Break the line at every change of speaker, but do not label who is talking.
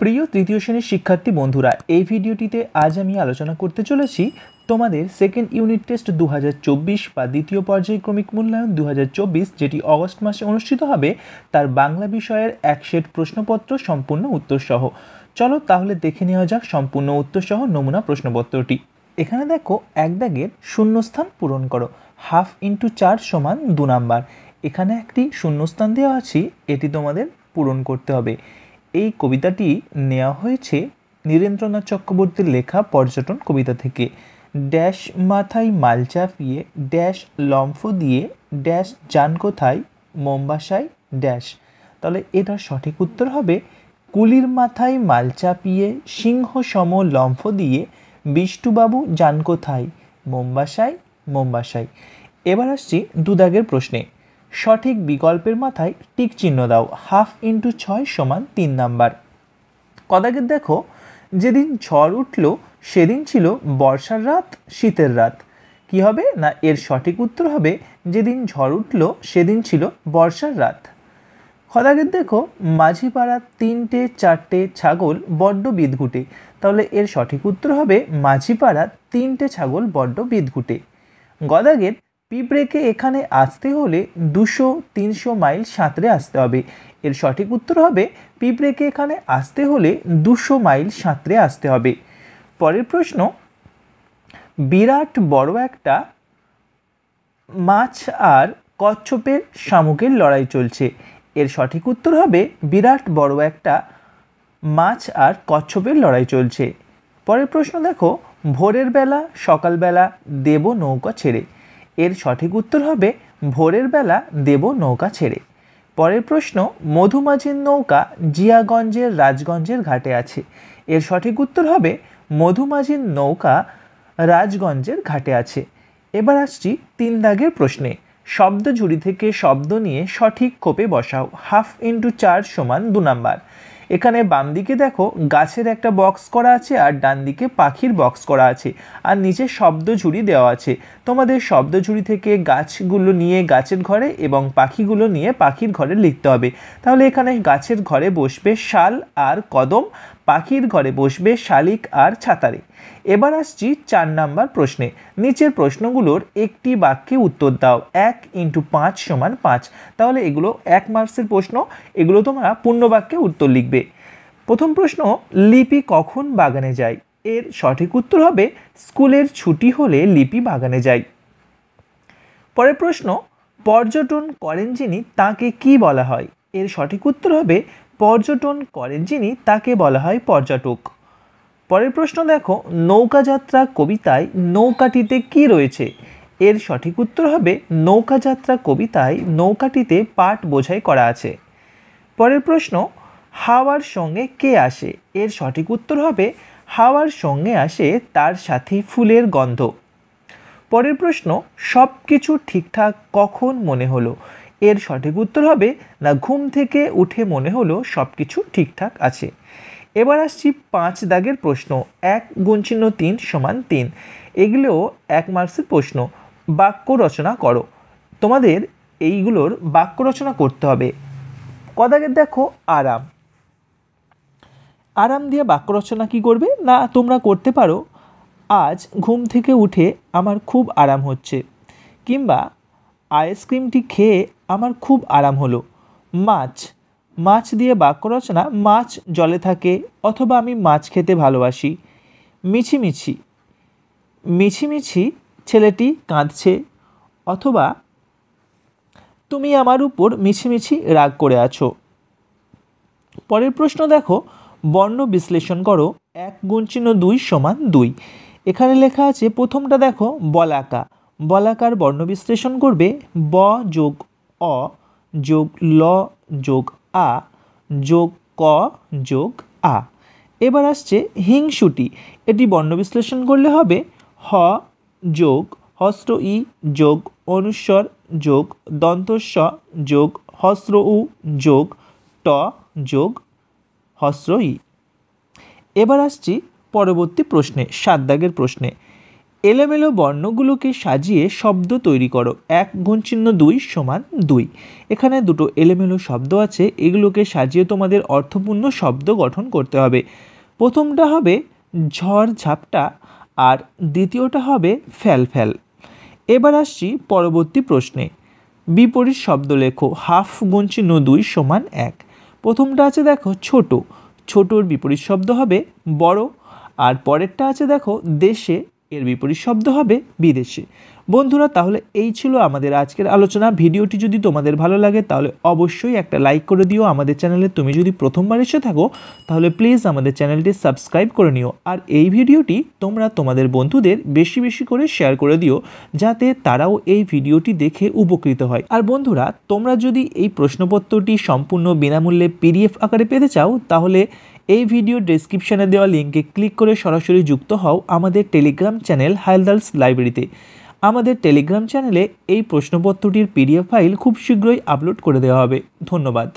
প্রিয় তৃতীয় শ্রেণীর শিক্ষার্থী বন্ধুরা, এই ভিডিওটিতে আজ আমি আলোচনা করতে চলেছি তোমাদের সেকেন্ড ইউনিট টেস্ট 2024 বা দ্বিতীয় পর্যায়ক্রমিক মূল্যায়ন 2024, যেটি অগস্ট মাসে অনুষ্ঠিত হবে, তার বাংলা বিষয়ের এক সেট প্রশ্নপত্র সম্পূর্ণ উত্তরসহ। চলো তাহলে দেখে নেওয়া যাক সম্পূর্ণ উত্তরসহ নমুনা প্রশ্নপত্রটি। এখানে দেখো, এক দাগের শূন্যস্থান পূরণ করো। 1/2 × 4 = 2 নাম্বার। এখানে একটি শূন্যস্থান দেওয়া আছে, এটি তোমাদের পূরণ করতে হবে। এই কবিতাটি নেওয়া হয়েছে নীরেন্দ্রনাথ চক্রবর্তীর লেখা পর্যটন কবিতা থেকে। ড্যাশ মাথায় মাল চাপিয়ে ড্যাশ লম্ফ দিয়ে ড্যাশ যান কোথায় মোমবাসায় ড্যাশ। তাহলে এটার সঠিক উত্তর হবে কুলির মাথায় মাল চাপিয়ে সিংহ সম লম্ফ দিয়ে বিষ্টুবাবু যান কোথায় মোমবাসায় মোমবাসায়। এবার আসছি দুদাগের প্রশ্নে। সঠিক বিকল্পের মাথায় টিক চিহ্ন দাও। 1/2 × 6 = 3 নাম্বার। কদাগের দেখো, যেদিন ঝড় উঠল সেদিন ছিল বর্ষার রাত শীতের রাত। কি হবে না, এর সঠিক উত্তর হবে যেদিন ঝড় উঠল সেদিন ছিল বর্ষার রাত। খদাগের দেখো, মাঝি পাড়ার 3টে 4টে ছাগল বড্ড বিদঘুটে। তাহলে এর সঠিক উত্তর হবে মাঝি পাড়ার 3টে ছাগল বড্ড বিদঘুটে। গদাগের, পিঁপড়েকে এখানে আসতে হলে 200-300 মাইল সাঁতরে আসতে হবে। এর সঠিক উত্তর হবে পিঁপড়েকে এখানে আসতে হলে 200 মাইল সাঁতরে আসতে হবে। পরের প্রশ্ন, বিরাট বড় একটা মাছ আর কচ্ছপের শামুকের লড়াই চলছে। এর সঠিক উত্তর হবে বিরাট বড় একটা মাছ আর কচ্ছপের লড়াই চলছে। পরের প্রশ্ন দেখো, ভোরের বেলা সকালবেলা দেব নৌকা ছেড়ে। এর সঠিক উত্তর হবে ভোরের বেলা দেব নৌকা ছেড়ে। পরের প্রশ্ন, মধুমাছির নৌকা জিয়াগঞ্জের রাজগঞ্জের ঘাটে আছে। এর সঠিক উত্তর হবে মধুমাছির নৌকা রাজগঞ্জের ঘাটে আছে। এবার আসছি 3 দাগের প্রশ্নে। শব্দ ঝুড়ি থেকে শব্দ নিয়ে সঠিক কোপে বসাও। 1/2 × 4 = 2 নাম্বার। এখানে বাম দিকে দেখো গাছের একটা বক্স করা আছে আর ডান দিকে পাখির বক্স করা আছে, আর নিচে শব্দ ঝুড়ি দেওয়া আছে। তোমাদের শব্দ ঝুড়ি থেকে গাছগুলো নিয়ে গাছের ঘরে এবং পাখিগুলো নিয়ে পাখির ঘরে লিখতে হবে। তাহলে এখানে গাছের ঘরে বসবে শাল আর কদম, পাখির ঘরে বসবে শালিক আর ছাতারে। এবার আসছি 4 নাম্বার প্রশ্নে। নিচের প্রশ্নগুলোর একটি বাক্যে উত্তর দাও। 1 × 5 = 5। তাহলে এগুলো 1 মার্কসের প্রশ্ন, এগুলো তোমরা পূর্ণ বাক্যে উত্তর লিখবে। প্রথম প্রশ্ন, লিপি কখন বাগানে যায়? এর সঠিক উত্তর হবে স্কুলের ছুটি হলে লিপি বাগানে যায়। পরের প্রশ্ন, পর্যটন করেন যিনি তাকে কি বলা হয়? এর সঠিক উত্তর হবে পর্যটন করেন যিনি তাকে বলা হয় পর্যটক। পরের প্রশ্ন দেখো, নৌকাযাত্রা কবিতায় নৌকাটিতে কি রয়েছে? এর সঠিক উত্তর হবে নৌকাযাত্রা কবিতায় নৌকাটিতে পাট বোঝাই করা আছে। পরের প্রশ্ন, হাওয়ার সঙ্গে কে আসে? এর সঠিক উত্তর হবে হাওয়ার সঙ্গে আসে তার সাথে ফুলের গন্ধ। পরের প্রশ্ন, সব কিছু ঠিকঠাক কখন মনে হলো? এর সঠিক উত্তর হবে না ঘুম থেকে উঠে মনে হলো সব কিছু ঠিকঠাক আছে। এবার আসছি 5 দাগের প্রশ্ন। 1 × 3 = 3। এগুলো 1 মার্কসের প্রশ্ন। বাক্য রচনা করো। তোমাদের এইগুলোর বাক্য রচনা করতে হবে। কদাগের দেখো, আরাম। আরাম দিয়ে বাক্য রচনা কি করবে না, তোমরা করতে পারো আজ ঘুম থেকে উঠে আমার খুব আরাম হচ্ছে, কিংবা আইসক্রিমটি খেয়ে আমার খুব আরাম হলো। মাছ, মাছ দিয়ে বাক্য রচনা, মাছ জলে থাকে, অথবা আমি মাছ খেতে ভালোবাসি। মিছিমিছি, মিছিমিছি ছেলেটি কাঁদছে, অথবা তুমি আমার উপর মিছিমিছি রাগ করে আছো। পরের প্রশ্ন দেখো, বর্ণ বিশ্লেষণ করো। 1 × 2 = 2। এখানে লেখা আছে, প্রথমটা দেখো বলাকা। বলাকার বর্ণ বিশ্লেষণ করবে ব যোগ অ যোগ ল যোগ আ যোগ ক যোগ আ। এবার আসছে হিংসুটি। এটি বর্ণ বিশ্লেষণ করলে হবে হ যোগ হস্র ই যোগ অনুস্বর যোগ দন্তস্ব যোগ হস্র উ যোগ ট যোগ হস্র ই। এবার আসছি পরবর্তী প্রশ্নে, 7 দাগের প্রশ্নে। এলোমেলো বর্ণগুলোকে সাজিয়ে শব্দ তৈরি করো। 1 গুণ চিহ্ন 2 সমান 2। এখানে দুটো এলোমেলো শব্দ আছে, এগুলোকে সাজিয়ে তোমাদের অর্থপূর্ণ শব্দ গঠন করতে হবে। প্রথমটা হবে ঝড় ঝাপটা আর দ্বিতীয়টা হবে ফ্যাল ফ্যাল। এবার আসছি পরবর্তী প্রশ্নে। বিপরীত শব্দ লেখো। 1/2 গুণ চিহ্ন 2 সমান 1। প্রথমটা আছে দেখো ছোট, ছোটোর বিপরীত শব্দ হবে বড়। আর পরেরটা আছে দেখো দেশে, এর বিপরীত শব্দ হবে বিদেশে। বন্ধুরা, তাহলে এই ছিল আমাদের আজকের আলোচনা। ভিডিওটি যদি তোমাদের ভালো লাগে তাহলে অবশ্যই একটা লাইক করে দিও। আমাদের চ্যানেলে তুমি যদি প্রথমবার এসে থাকো তাহলে প্লিজ আমাদের চ্যানেলটি সাবস্ক্রাইব করে নিও। আর এই ভিডিওটি তোমরা তোমাদের বন্ধুদের বেশি বেশি করে শেয়ার করে দিও, যাতে তারাও এই ভিডিওটি দেখে উপকৃত হয়। আর বন্ধুরা, তোমরা যদি এই প্রশ্নপত্রটি সম্পূর্ণ বিনামূল্যে PDF আকারে পেতে চাও তাহলে এই ভিডিও ডেসক্রিপশনে দেওয়া লিঙ্কে ক্লিক করে সরাসরি যুক্ত হও আমাদের টেলিগ্রাম চ্যানেল হায়দারস লাইব্রেরিতে। আমাদের টেলিগ্রাম চ্যানেলে এই প্রশ্নপত্রটির PDF ফাইল খুব শীঘ্রই আপলোড করে দেওয়া হবে। ধন্যবাদ।